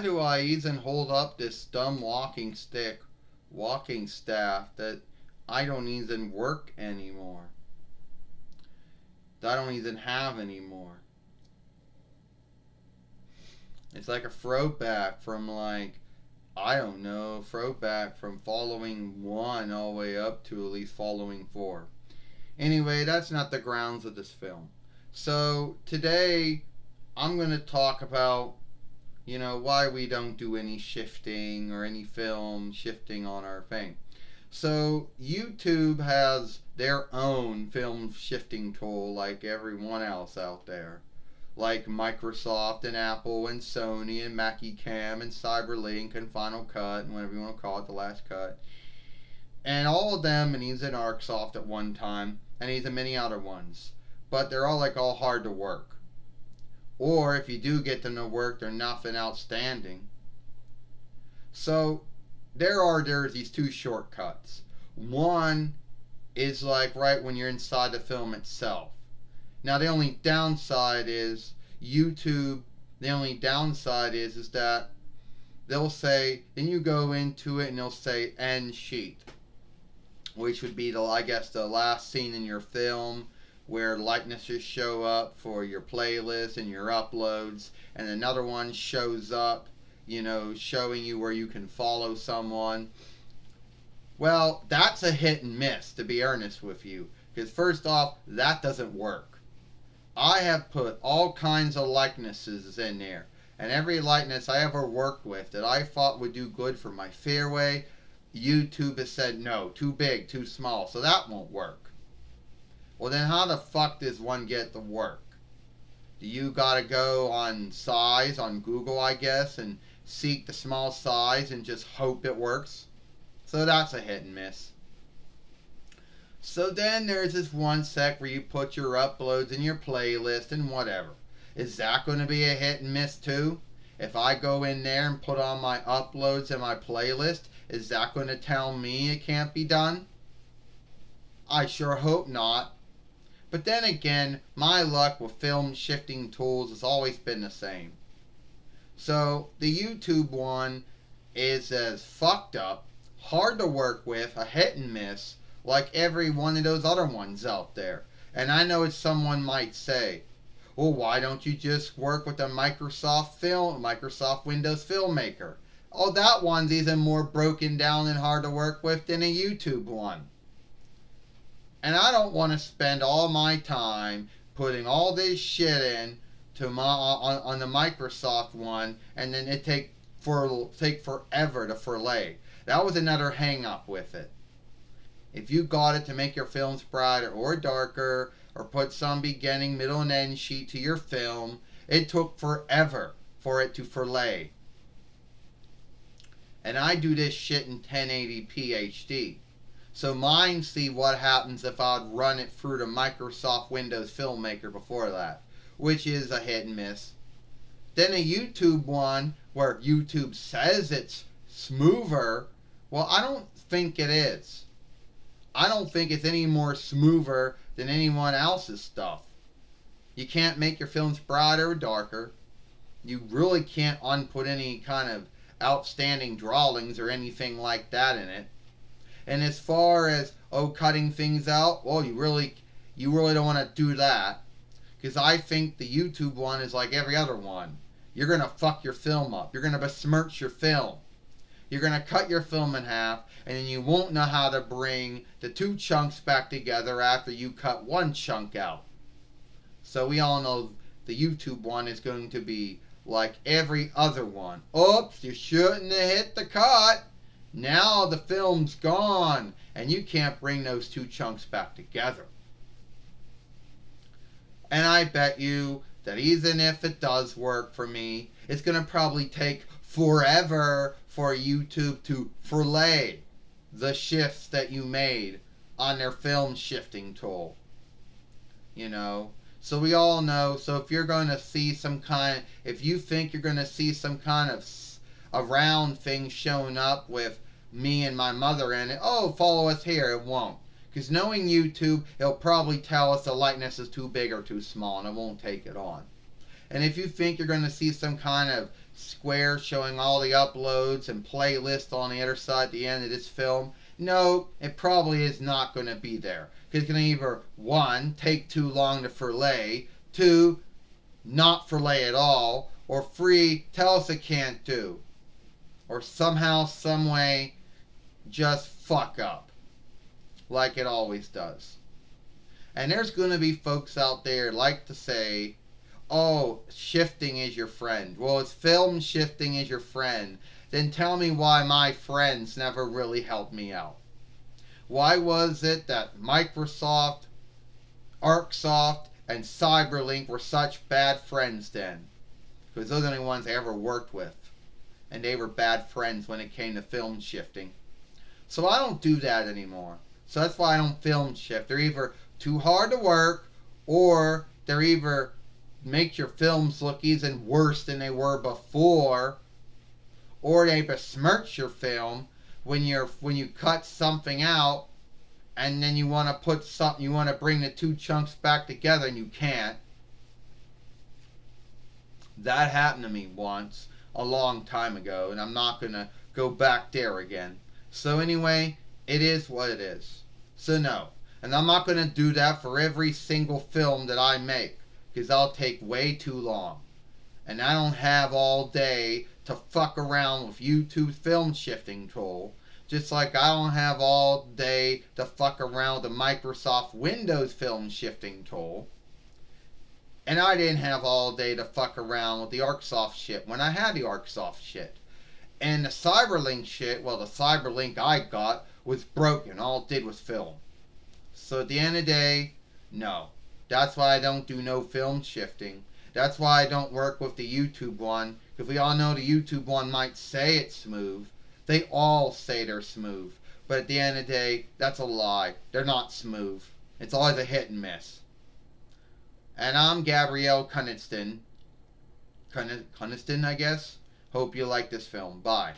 why do I even hold up this dumb walking staff that I don't even work anymore? That I don't even have anymore. It's like a throwback from I don't know, throwback from following 1 all the way up to at least following 4. Anyway, that's not the grounds of this film. So today I'm going to talk about, why we don't do any shifting or any film shifting on our thing. So YouTube has their own film shifting tool like everyone else out there. Like Microsoft and Apple and Sony and Mackie Cam and CyberLink and Final Cut and whatever you want to call it, the last cut. And all of them, and he's in ArcSoft at one time, and he's in many other ones. But they're all hard to work. Or if you do get them to work, they're nothing outstanding. So there's these 2 shortcuts. One is right when you're inside the film itself. Now the only downside is YouTube. The only downside is that they'll say, then you go into it and they'll say end sheet, which would be the last scene in your film where likenesses show up for your playlist and your uploads, and another one shows up, showing you where you can follow someone. Well, that's a hit and miss, to be earnest with you, because first off, that doesn't work. I have put all kinds of likenesses in there, and every likeness I ever worked with that I thought would do good for my fairway, YouTube has said no, too big, too small, so that won't work. Well, then how the fuck does one get to work? Do you gotta go on size on Google, I guess, and seek the small size and just hope it works? So that's a hit and miss. So then there's this one sec where you put your uploads in your playlist and whatever. Is that going to be a hit and miss too? If I go in there and put on my uploads and my playlist, is that going to tell me it can't be done? I sure hope not. But then again, my luck with film shifting tools has always been the same. So the YouTube one is as fucked up, hard to work with, a hit and miss, like every one of those other ones out there. And I know someone might say, well, why don't you just work with the Microsoft Windows Filmmaker? Oh, that one's even more broken down and hard to work with than a YouTube one. And I don't want to spend all my time putting all this shit in to on the Microsoft one, and then it take forever to fillet. That was another hang up with it. If you got it to make your films brighter or darker, or put some beginning, middle, and end sheet to your film, it took forever for it to fillet. And I do this shit in 1080p HD. So mine see what happens if I'd run it through the Microsoft Windows Filmmaker before that, which is a hit and miss. Then a YouTube one, where YouTube says it's smoother, well, I don't think it is. I don't think it's any more smoother than anyone else's stuff. You can't make your films brighter or darker. You really can't unput any kind of outstanding drawings or anything like that in it. And as far as cutting things out, well, you really don't want to do that, because I think the YouTube one is like every other one. You're gonna fuck your film up. You're gonna besmirch your film. You're gonna cut your film in half, and then you won't know how to bring the 2 chunks back together after you cut 1 chunk out. So we all know the YouTube one is going to be like every other one. Oops, you shouldn't have hit the cut. Now the film's gone, and you can't bring those 2 chunks back together. And I bet you that even if it does work for me, it's going to probably take forever for YouTube to fillet the shifts that you made on their film shifting tool. So we all know, so if you're going to see if you think you're going to see some kind of a round thing showing up with me and my mother in it, oh, follow us here, it won't. Because knowing YouTube, it'll probably tell us the likeness is too big or too small, and it won't take it on. And if you think you're going to see some kind of square showing all the uploads and playlists on the other side at the end of this film? No, it probably is not going to be there. Because it's going to either, one, take too long to fillet, two, not fillet at all, or three, tell us it can't do. Or somehow, some way, just fuck up. Like it always does. And there's going to be folks out there like to say, oh, shifting is your friend. Well, it's film shifting is your friend. Then tell me why my friends never really helped me out. Why was it that Microsoft, ArcSoft, and Cyberlink were such bad friends then? Because those are the only ones I ever worked with. And they were bad friends when it came to film shifting. So I don't do that anymore. So that's why I don't film shift. They're either too hard to work, or they're either make your films look even worse than they were before, or they besmirch your film when you cut something out and then you want to put something, you want to bring the two chunks back together and you can't. That happened to me once a long time ago, and I'm not going to go back there again. So anyway, it is what it is. So no. And I'm not going to do that for every single film that I make, because that'll take way too long. And I don't have all day to fuck around with YouTube's film shifting tool. Just like I don't have all day to fuck around with the Microsoft Windows film shifting tool. And I didn't have all day to fuck around with the ArcSoft shit when I had the ArcSoft shit. And the Cyberlink shit, well, the Cyberlink I got was broken. All it did was film. So at the end of the day, no. That's why I don't do no film shifting. That's why I don't work with the YouTube one. Because we all know the YouTube one might say it's smooth. They all say they're smooth. But at the end of the day, that's a lie. They're not smooth. It's always a hit and miss. And I'm Gabrielle Cuniston. Cuniston, I guess. Hope you like this film. Bye.